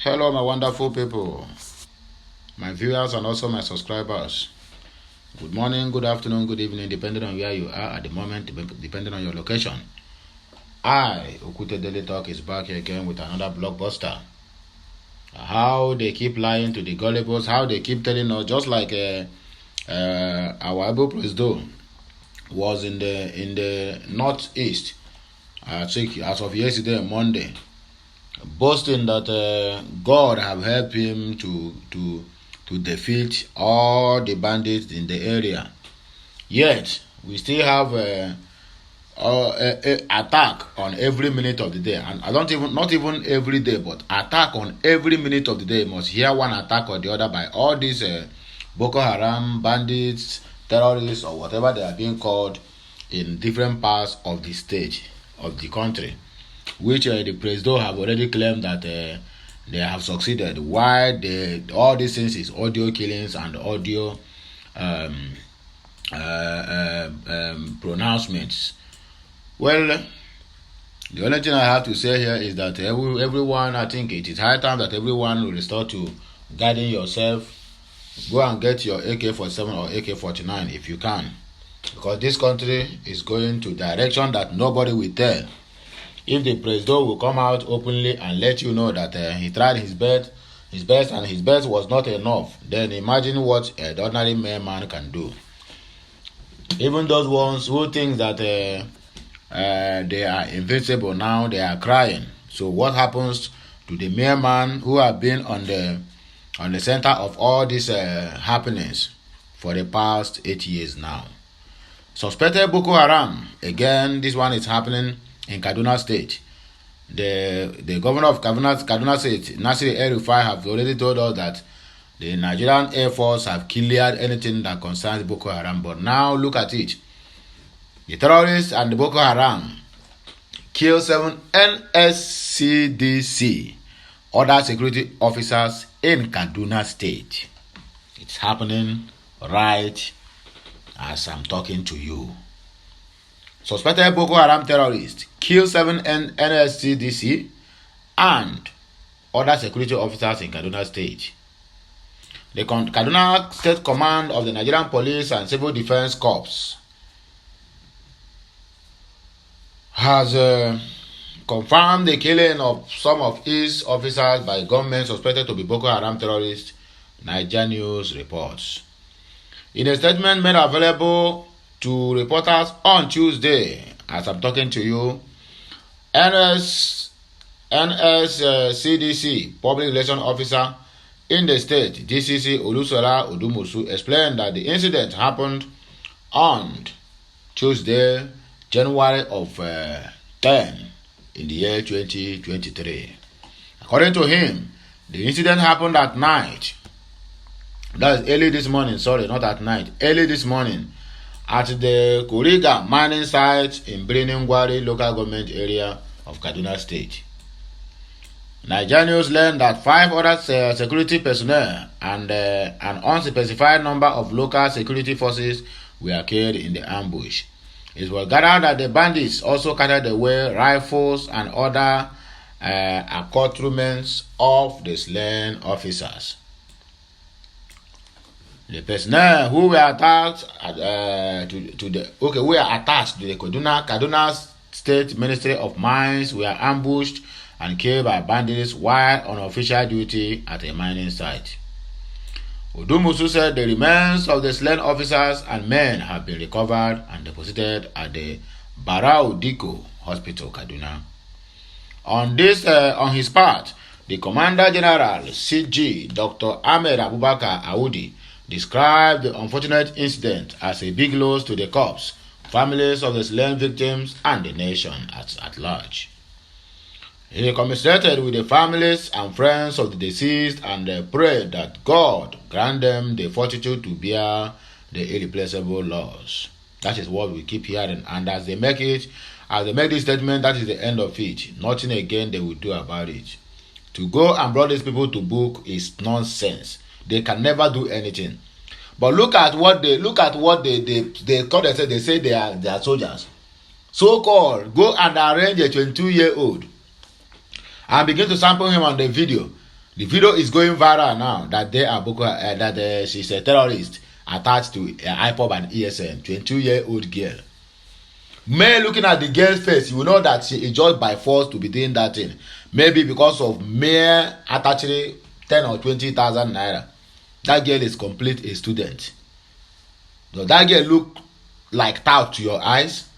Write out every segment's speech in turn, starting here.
Hello, my wonderful people, my viewers, and also my subscribers. Good morning, good afternoon, good evening, depending on where you are at the moment, depending on your location. I, Okute Daily Talk, is back here again with another blockbuster. How they keep lying to the gullibles, how they keep telling us, just like our able president was in the northeast, I think as of yesterday, Monday, boasting that God have helped him to defeat all the bandits in the area. Yet we still have a attack on every minute of the day, and not even every day, but attack on every minute of the day. You must hear one attack or the other by all these Boko Haram bandits, terrorists, or whatever they are being called in different parts of the state of the country, which the president have already claimed that they have succeeded. Why all these things is audio killings and audio pronouncements. Well, the only thing I have to say here is that everyone, I think it is high time that everyone will restore to guiding yourself. Go and get your AK-47 or AK-49 if you can, because this country is going to direction that nobody will tell. If the president will come out openly and let you know that he tried his best and his best was not enough, then imagine what an ordinary man can do. Even those ones who think that they are invincible now, they are crying. So what happens to the mere man who have been on the center of all these happenings for the past 8 years now? Suspected Boko Haram, again, this one is happening in Kaduna State. The governor of Kaduna State, Nasir El-Rufai, have already told us that the Nigerian Air Force have cleared anything that concerns Boko Haram. But now look at it. The terrorists and the Boko Haram killed 7 NSCDC other security officers in Kaduna State. It's happening right as I'm talking to you. Suspected Boko Haram terrorists killed 7 NSCDC and other security officers in Kaduna State. The Kaduna State Command of the Nigerian Police and Civil Defense Corps has confirmed the killing of some of its officers by gunmen suspected to be Boko Haram terrorists, Nigerian News reports. In a statement made available to reporters on Tuesday, as I'm talking to you, NSCDC Public Relations Officer in the state, DCC Olusola Odumusu, explained that the incident happened on Tuesday, January of 10 in the year 2023. According to him, the incident happened at night. That is early this morning, sorry, not at night, early this morning, at the Kuriga mining site in Birnin-Gwari local government area of Kaduna State. Nigerian News learned that 5 other security personnel and an unspecified number of local security forces were killed in the ambush. It was gathered that the bandits also carried away rifles and other accoutrements of the slain officers. The personnel who were attached to the Kaduna State Ministry of Mines were ambushed and killed by bandits while on official duty at a mining site. Odumusu said the remains of the slain officers and men have been recovered and deposited at the Barau Diko Hospital, Kaduna. On his part, the Commander General CG Dr. Ahmed Abubakar Audi described the unfortunate incident as a big loss to the corps, families of the slain victims, and the nation at large. He commiserated with the families and friends of the deceased and prayed that God grant them the fortitude to bear the irreplaceable loss. That is what we keep hearing, and as they make this statement, that is the end of it. Nothing again they will do about it. To go and bring these people to book is nonsense. They can never do anything. But look at what they call themselves. They say they are soldiers. So-called go and arrange a 22-year-old and begin to sample him on the video. The video is going viral now that they are she's a terrorist attached to Ipob and ESN, 22-year-old girl. Men looking at the girl's face, you will know that she is just by force to be doing that thing. Maybe because of mere attaching 10 or 20,000 naira. That girl is complete a student. Does that girl look like tout to your eyes?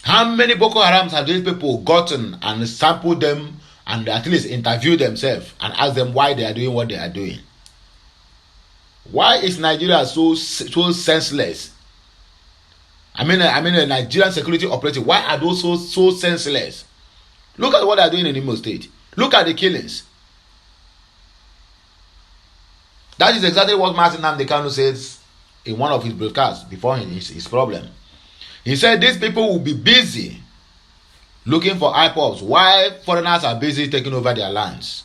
How many Boko Harams have these people gotten and sampled them and at least interviewed themselves and asked them why they are doing what they are doing? Why is Nigeria so senseless? I mean a Nigerian security operative. Why are those so senseless? Look at what they are doing in Imo State. Look at the killings. That is exactly what Martin Nnamdi Kanu says in one of his broadcasts before his problem. He said these people will be busy looking for IPOBs while foreigners are busy taking over their lands.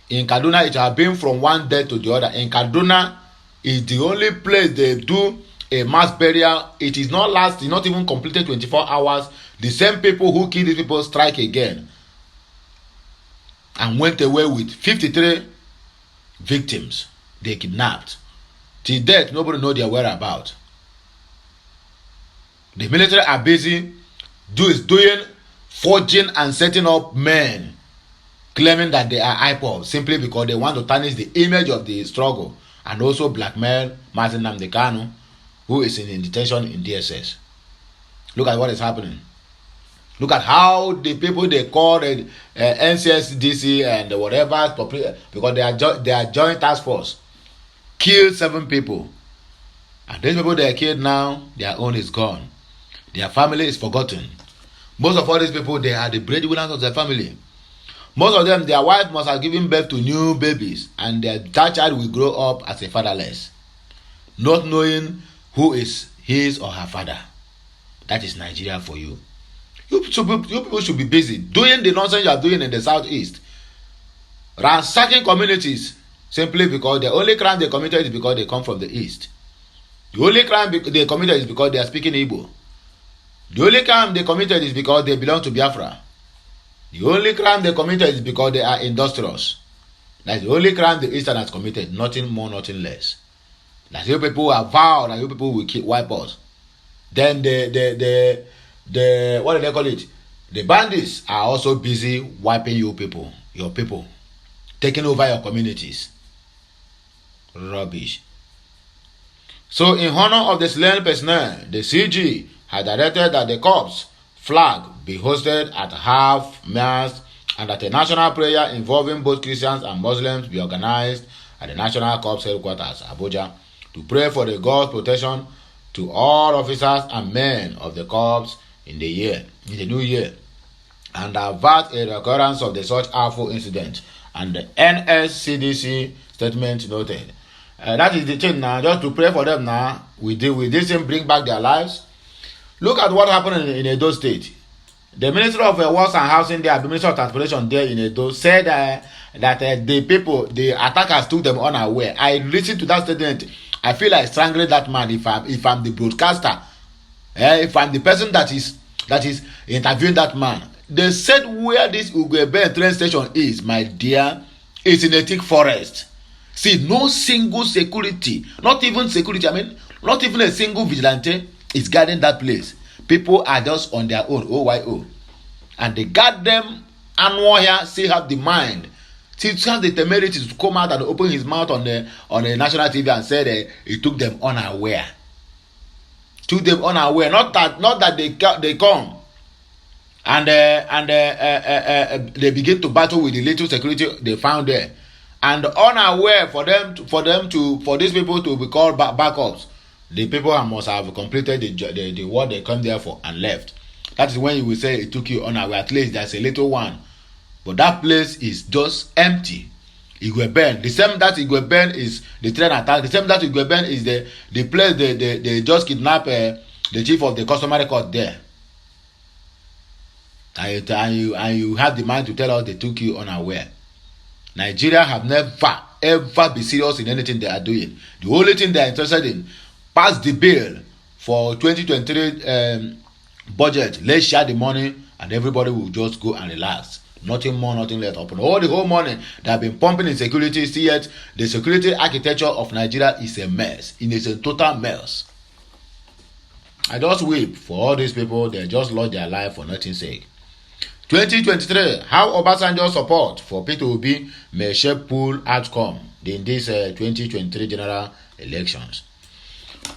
In Kaduna, it has been from one day to the other. In Kaduna, is the only place they do a mass burial. It is not even completed 24 hours. The same people who killed these people strike again and went away with 53 victims they kidnapped. Till death, nobody knows their whereabouts. The military are busy doing forging and setting up men claiming that they are IPOB simply because they want to tarnish the image of the struggle and also blackmail Martin Nnamdi Kanu, who is in detention in DSS. Look at what is happening. Look at how the people they call NCSDC and whatever, because they are joint task force, killed 7 people. And these people they are killed now, their own is gone. Their family is forgotten. Most of all these people, they are the breadwinners of their family. Most of them, their wife must have given birth to new babies, and that child will grow up as a fatherless, not knowing who is his or her father. That is Nigeria for you. You people should be busy doing the nonsense you are doing in the southeast, ransacking communities simply because the only crime they committed is because they come from the east. The only crime they committed is because they are speaking Igbo. The only crime they committed is because they belong to Biafra. The only crime they committed is because they are industrious. That's the only crime the Eastern has committed. Nothing more, nothing less. That's you people have vowed that you people will wipe us. Then the what do they call it? The bandits are also busy wiping you people, your people, taking over your communities. Rubbish. So in honor of the slain personnel, the CG had directed that the corpse flag be hosted at half-mast and that a national prayer involving both Christians and Muslims be organized at the National Corps headquarters, Abuja, to pray for the God's protection to all officers and men of the corps in the new year, and avert a recurrence of the such awful incident. And the NSCDC statement noted. That is the thing now, just to pray for them now. We this thing bring back their lives. Look at what happened in Edo State. The Minister of Works and Housing there, the Minister of Transportation there in Edo said that the attackers took them unaware. I listened to that statement. I feel like strangling that man if I'm the broadcaster. If I'm the person that is interviewing that man. They said where this Ugwebe train station is, my dear, is in a thick forest. See, no single security, not even a single vigilante is guarding that place. People are just on their own, OYO. And the goddamn annual here still have the mind, still have the temerity to come out and open his mouth on the national TV and say he took them unaware. Took them unaware. Not that they come and they begin to battle with the little security they found there, and unaware for these people to be called backups. The people must have completed the what they come there for and left. That is when you will say it took you unaware. At least there's a little one, but that place is just empty. Igweben, the same that Igweben is the train attack. The same that Igweben is the place they just kidnap the chief of the customary court there. And you have the mind to tell us they took you unaware. Nigeria have never ever be serious in anything they are doing. The only thing they are interested in, pass the bill for 2023 budget. Let's share the money and everybody will just go and relax. Nothing more, nothing less. Upon all the whole money they have been pumping in security, see yet the security architecture of Nigeria is a mess. It is a total mess. I just weep for all these people. They just lost their life for nothing's sake. 2023, how Obasanjo support for Peter Obi may shape poll outcome in this 2023 general elections.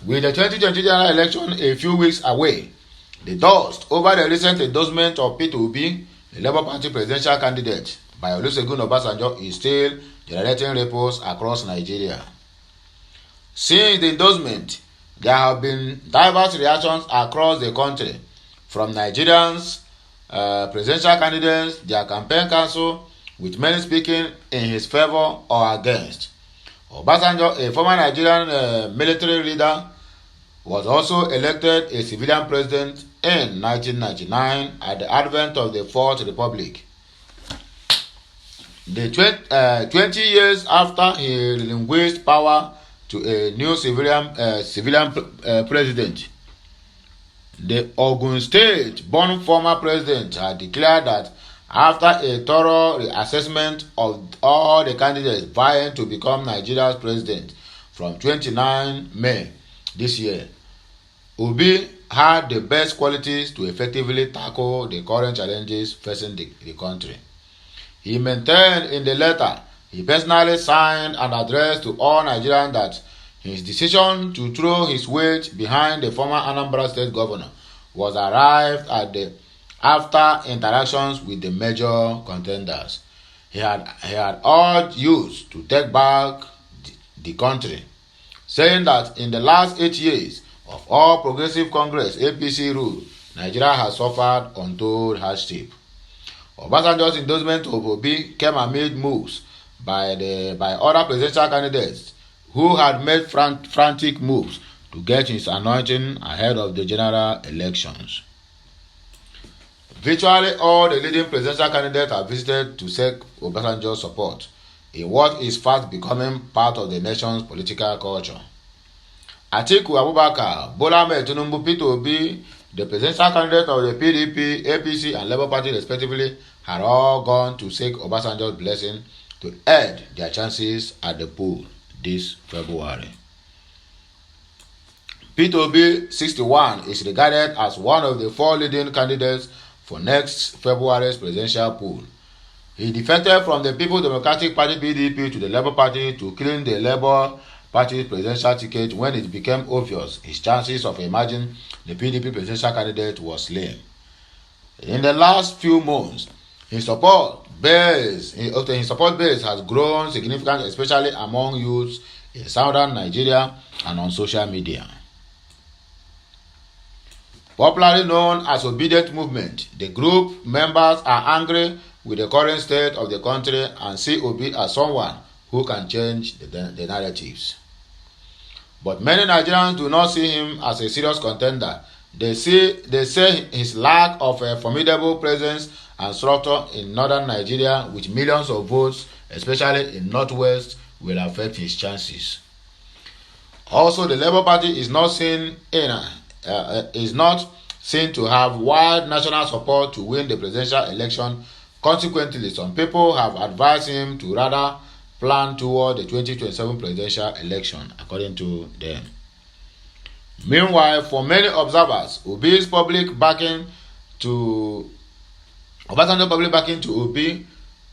With the 2020 general election a few weeks away, the dust over the recent endorsement of Peter Obi, the Labour Party presidential candidate, by Olusegun Obasanjo is still generating ripples across Nigeria. Since the endorsement, there have been diverse reactions across the country, from Nigerians, presidential candidates, their campaign council, with many speaking in his favor or against. Obasanjo, a former Nigerian military leader, was also elected a civilian president in 1999 at the advent of the Fourth Republic. The 20 years after he relinquished power to a new civilian president, the Ogun State-born former president had declared that after a thorough assessment of all the candidates vying to become Nigeria's president from 29 May this year, Obi had the best qualities to effectively tackle the current challenges facing the country. He maintained in the letter he personally signed and addressed to all Nigerians that his decision to throw his weight behind the former Anambra State governor was arrived at after interactions with the major contenders. He had urged youth to take back the country, saying that in the last 8 years of all Progressive Congress APC rule, Nigeria has suffered untold hardship. Obasanjo's endorsement of Obi came amid moves by other presidential candidates who had made frantic moves to get his anointing ahead of the general elections. Virtually all the leading presidential candidates have visited to seek Obasanjo's support in what is fast becoming part of the nation's political culture. Atiku Abubakar, Bola Ahmed Tinubu, Peter Obi, the presidential candidate of the PDP, APC, and Labour Party respectively, had all gone to seek Obasanjo's blessing to aid their chances at the poll this February. Peter Obi, 61, is regarded as one of the 4 leading candidates for next February's presidential poll. He defected from the People's Democratic Party PDP to the Labour Party to claim the Labour Party's presidential ticket when it became obvious his chances of emerging the PDP presidential candidate was slim. In the last few months, his support base has grown significantly, especially among youths in southern Nigeria and on social media. Popularly known as Obedient Movement, the group members are angry with the current state of the country and see Obi as someone who can change the narratives. But many Nigerians do not see him as a serious contender. They say his lack of a formidable presence and structure in northern Nigeria with millions of votes, especially in northwest, will affect his chances. Also, the Labour Party is not seen to have wide national support to win the presidential election. Consequently, some people have advised him to rather plan toward the 2027 presidential election, according to them. Meanwhile, for many observers, Obasanjo's public backing to Obi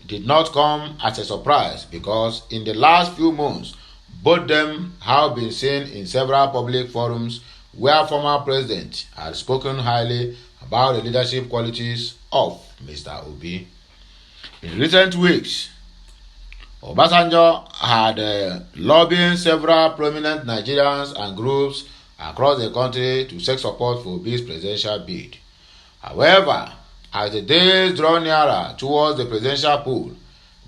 did not come as a surprise because in the last few months, both them have been seen in several public forums where former president had spoken highly about the leadership qualities of Mr. Obi. In recent weeks, Obasanjo had lobbying several prominent Nigerians and groups across the country to seek support for Obi's presidential bid. However, as the days draw nearer towards the presidential poll,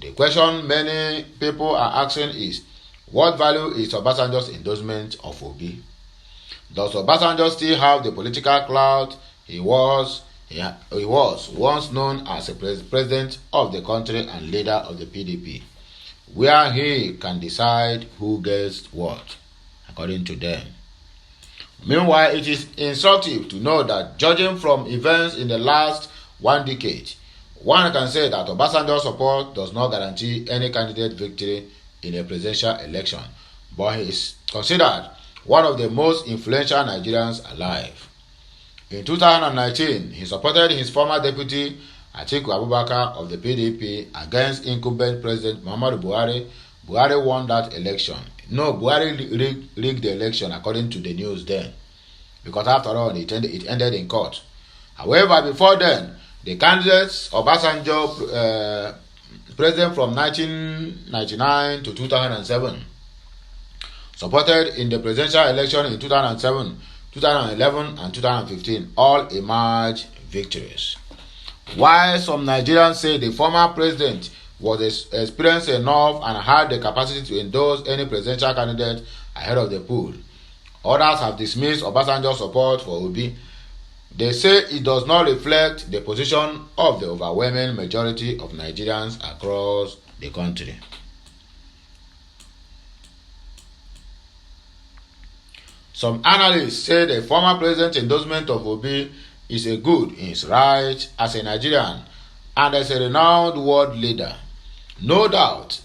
the question many people are asking is, what value is Obasanjo's endorsement of Obi? Does Obasanjo still have the political clout he was once known as a president of the country and leader of the PDP, where he can decide who gets what, according to them? Meanwhile, it is instructive to know that judging from events in the last one decade. One can say that Obasanjo's support does not guarantee any candidate victory in a presidential election, but he is considered one of the most influential Nigerians alive. In 2019, he supported his former deputy Atiku Abubakar of the PDP against incumbent President Muhammadu Buhari. Buhari won that election. No, Buhari rigged the election according to the news then, because after all, it ended in court. However, before then, the candidates Obasanjo, president from 1999 to 2007, supported in the presidential election in 2007, 2011 and 2015, all emerged victories. While some Nigerians say the former president was experienced enough and had the capacity to endorse any presidential candidate ahead of the poll, others have dismissed Obasanjo's support for Obi. They say it does not reflect the position of the overwhelming majority of Nigerians across the country. Some analysts say the former president's endorsement of Obi is a good in his right as a Nigerian and as a renowned world leader. No doubt,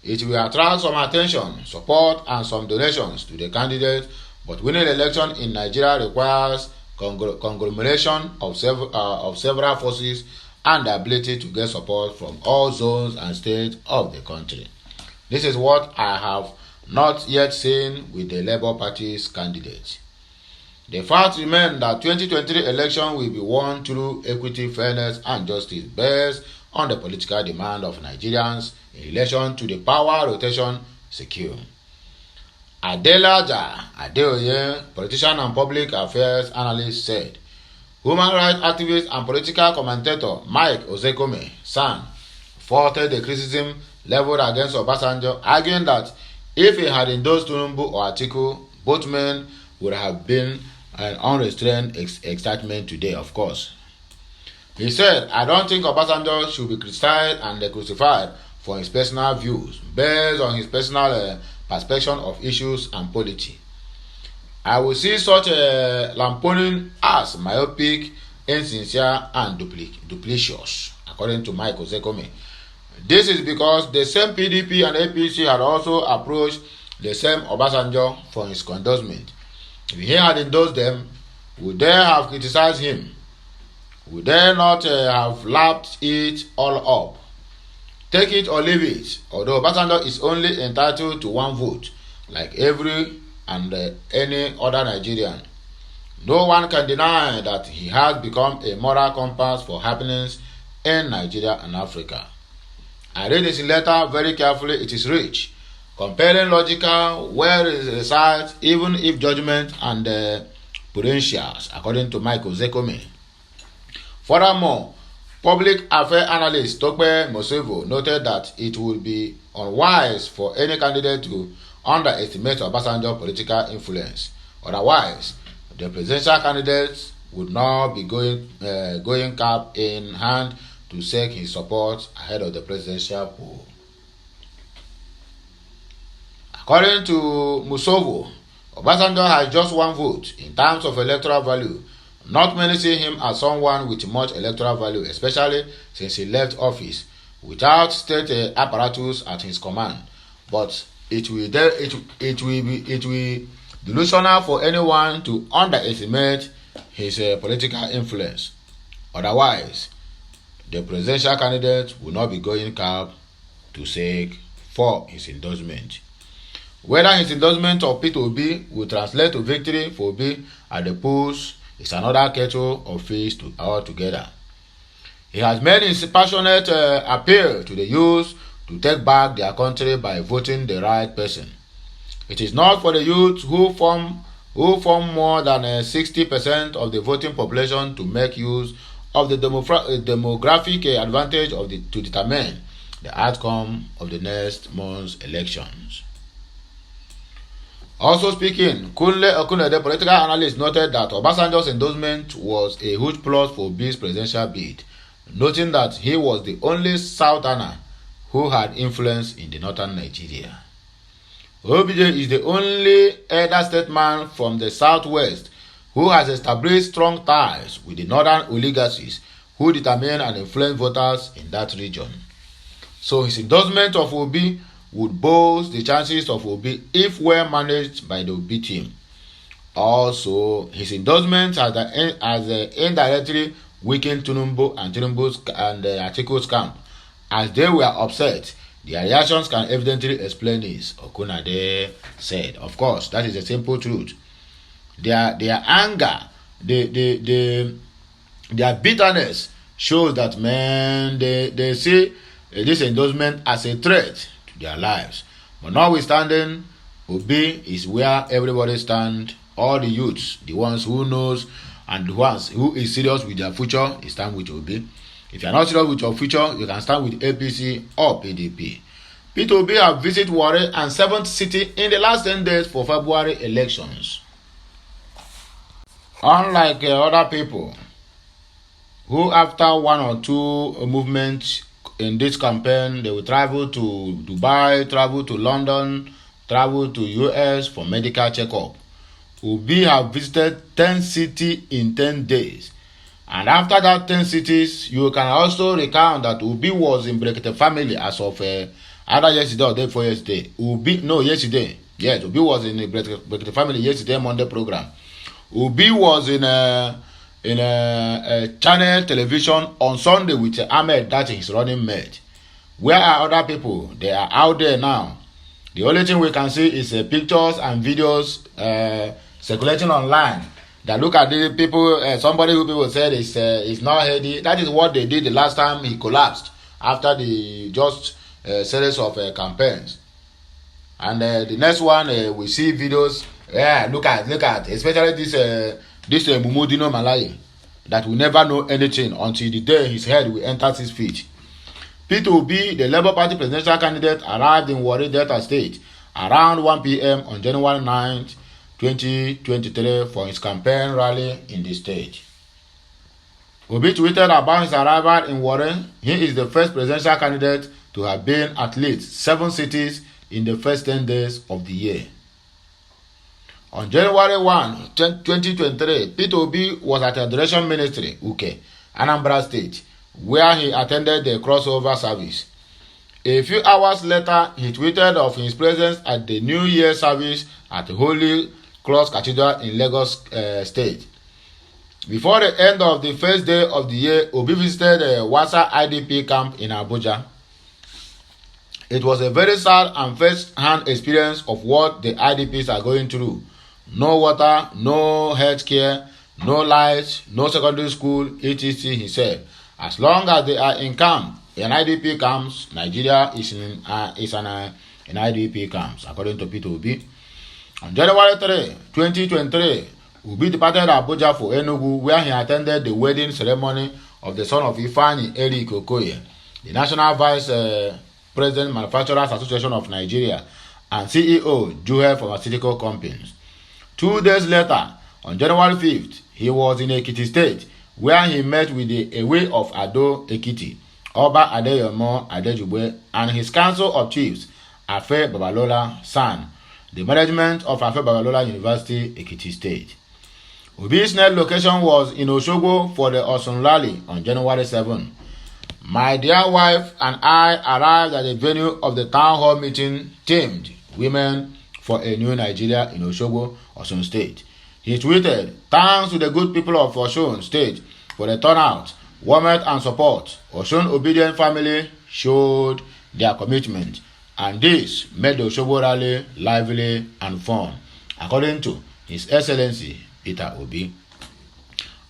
it will attract some attention, support, and some donations to the candidate, but winning the election in Nigeria requires conglomeration of several forces and the ability to get support from all zones and states of the country. This is what I have not yet seen with the Labour Party's candidate. The fact remains that 2023 election will be won through equity, fairness, and justice based on the political demand of Nigerians in relation to the power rotation secure. Adelaja Adeoye, politician and public affairs analyst, said human rights activist and political commentator Mike Ozekome San faulted the criticism leveled against Obasanjo, arguing that if he had endorsed Tinubu or Atiku, both men would have been an unrestrained excitement today, of course. He said, I don't think Obasanjo should be criticized and crucified for his personal views based on his personal perception of issues and polity. I will see such a lampooning as myopic, insincere, and duplicitous, according to Mike Ozekome. This is because the same PDP and APC had also approached the same Obasanjo for his endorsement. If he had endorsed them, would they have criticized him? Would they not have lapped it all up? Take it or leave it. Although Obasanjo is only entitled to one vote, like every and any other Nigerian, no one can deny that he has become a moral compass for happenings in Nigeria and Africa. I read his letter very carefully. It is rich, compelling, logical, well-researched, even if judgment and prudentials, according to Michael Zekome. Furthermore, public affairs analyst Tope Mosevo noted that it would be unwise for any candidate to underestimate Obasanjo's political influence. Otherwise, the presidential candidates would not be going cap in hand to seek his support ahead of the presidential poll. According to Musovo, Obasanjo has just one vote in terms of electoral value. Not many see him as someone with much electoral value, especially since he left office without state apparatus at his command. But it will be delusional for anyone to underestimate his political influence. Otherwise, the presidential candidate will not be going cap to seek for his endorsement. Whether his endorsement of Peter Obi will translate to victory for Obi at the polls is another kettle of fish altogether. He has made his passionate appeal to the youth to take back their country by voting the right person. It is not for the youth who form more than 60% of the voting population to make use of the demographic advantage to determine the outcome of the next month's elections. Also speaking, Kunle Okunede, the political analyst, noted that Obasanjo's endorsement was a huge plus for Obi's presidential bid, noting that he was the only Southerner who had influence in the northern Nigeria. Obj is the only elder statesman from the southwest who has established strong ties with the northern oligarchies who determine and influence voters in that region. So his endorsement of Obi would boost the chances of Obi if well managed by the Obi team. Also, his endorsement has indirectly weakened Tinubu and Tinubu's and Atiku's camp. As they were upset, their reactions can evidently explain this, Okunade said. Of course, that is the simple truth. Their anger, their bitterness shows that, man, they see this endorsement as a threat to their lives. But notwithstanding, Obi is where everybody stands. All the youths, the ones who knows and the ones who is serious with their future, they stand with Obi. If you are not serious with your future, you can stand with APC or PDP. Peter Obi have visited Warri and 7th City in the last 10 days for February elections. Unlike other people who after one or two movements in this campaign, they will travel to Dubai, travel to London, travel to US for medical checkup. Obi have visited 10 cities in 10 days. And after that 10 cities, you can also recount that Obi was in Brekete family as of either yesterday or day before yesterday. Yesterday. Yes, Obi was in the Brekete family yesterday Monday program. Obi was in a channel television on Sunday with Ahmed, that is his running mate. Where are other people? They are out there now. The only thing we can see is pictures and videos circulating online. That look at the people, somebody who people said is not healthy. That is what they did the last time he collapsed after the just series of campaigns. And the next one, we see videos. Yeah, look at, especially this Mumudino Malay, that will never know anything until the day his head will enter 6 feet. Peter Obi, the Labour Party presidential candidate, arrived in Warri Delta State around 1 p.m. on January 9th, 2023 for his campaign rally in the state. Obi tweeted about his arrival in Warri. He is the first presidential candidate to have been at least 7 cities in the first 10 days of the year. On January 1, 2023, Peter Obi was at the Adoration Ministry, Uke, Anambra State, where he attended the crossover service. A few hours later, he tweeted of his presence at the New Year service at the Holy Cross Cathedral in Lagos State. Before the end of the first day of the year, Obi visited a Wasa IDP camp in Abuja. It was a very sad and first-hand experience of what the IDPs are going through. No water, no health care, no lights, no secondary school, etc. He said. As long as they are in camp, in IDP camps, Nigeria is in IDP camps, according to Peter Obi. On January 3, 2023, Obi departed Abuja for Enugu, where he attended the wedding ceremony of the son of Ifeanyi Eric Okoye, the National Vice President Manufacturers Association of Nigeria, and CEO, Juhe Pharmaceutical Companies. 2 days later, on January 5th, he was in Ekiti State, where he met with the Ewe of Ado Ekiti, Oba Adeyomo Adejugbe, and his Council of Chiefs, Afe Babalola San, the management of Afe Babalola University, Ekiti State. Obi's next location was in Osogbo for the Osun rally on January 7. My dear wife and I arrived at the venue of the town hall meeting themed Women for a New Nigeria in Osogbo, Osun State. He tweeted, "Thanks to the good people of Osun State for the turnout, warmth and support. Osun obedient family showed their commitment, and this made the Osogbo rally lively and fun," according to His Excellency Peter Obi.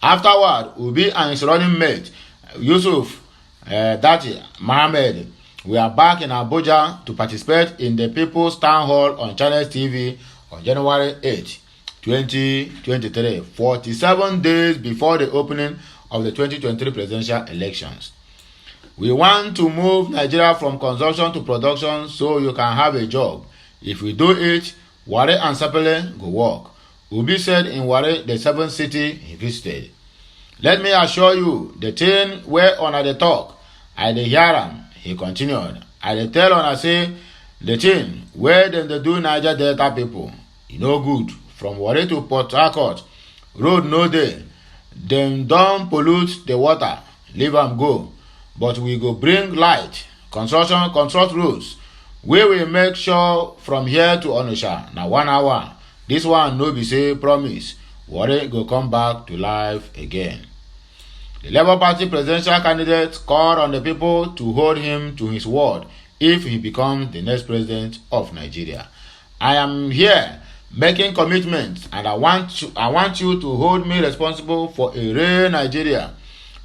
Afterward, Obi and his running mate, Yusuf Dati Mohammed, were back in Abuja to participate in the People's Town Hall on Channels TV on January 8, 2023, 47 days before the opening of the 2023 presidential elections. "We want to move Nigeria from consumption to production so you can have a job. If we do it, Warri and Sapele go work," Obi said in Warri, the 7th city he visited. "Let me assure you, the thing where una dey talk, I dey hear am," he continued. "I dey tell una say, the thing where dem dey do Niger Delta people, e no good. From Warri to Port Harcourt, road no dey. Dem don pollute the water. leave am go. But we go bring light, construct rules. We will make sure from here to Onitsha na 1 hour. This one no be say promise. Warri go come back to life again. The Labour Party presidential candidate called on the people to hold him to his word if he becomes the next president of Nigeria. I am here making commitments, and I want you to hold me responsible for a real Nigeria.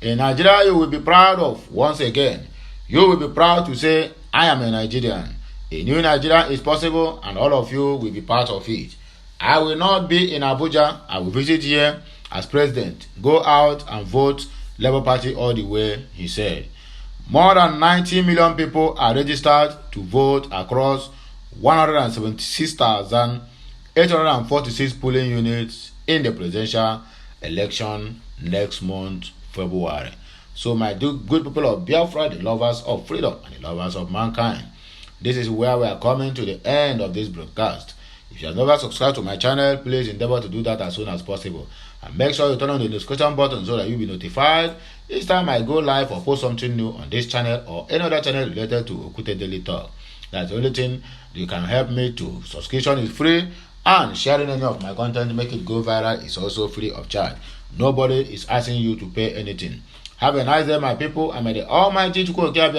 A Nigeria you will be proud of once again. You will be proud to say, I am a Nigerian. A new Nigeria is possible, and all of you will be part of it. I will not be in Abuja. I will visit here as president. Go out and vote Labour Party all the way, he said. More than 90 million people are registered to vote across 176,846 polling units in the presidential election next month, February. So my good people of Biafra, the lovers of freedom and the lovers of mankind, this is where we are coming to the end of this broadcast. If you have never subscribed to my channel, please endeavor to do that as soon as possible. And make sure you turn on the notification button so that you'll be notified each time I go live or post something new on this channel or any other channel related to Okute Daily Talk. That's the only thing you can help me to. Subscription is free, and sharing any of my content, make it go viral, is also free of charge. Nobody is asking you to pay anything. Have a nice day, my people, and may the Almighty Chukwuka,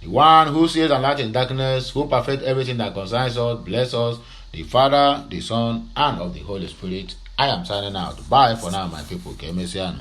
the one who sees and light in darkness, who perfect everything that concerns us, bless us, the Father, the Son, and of the Holy Spirit. I am signing out. Bye for now, my people. Kemesiano.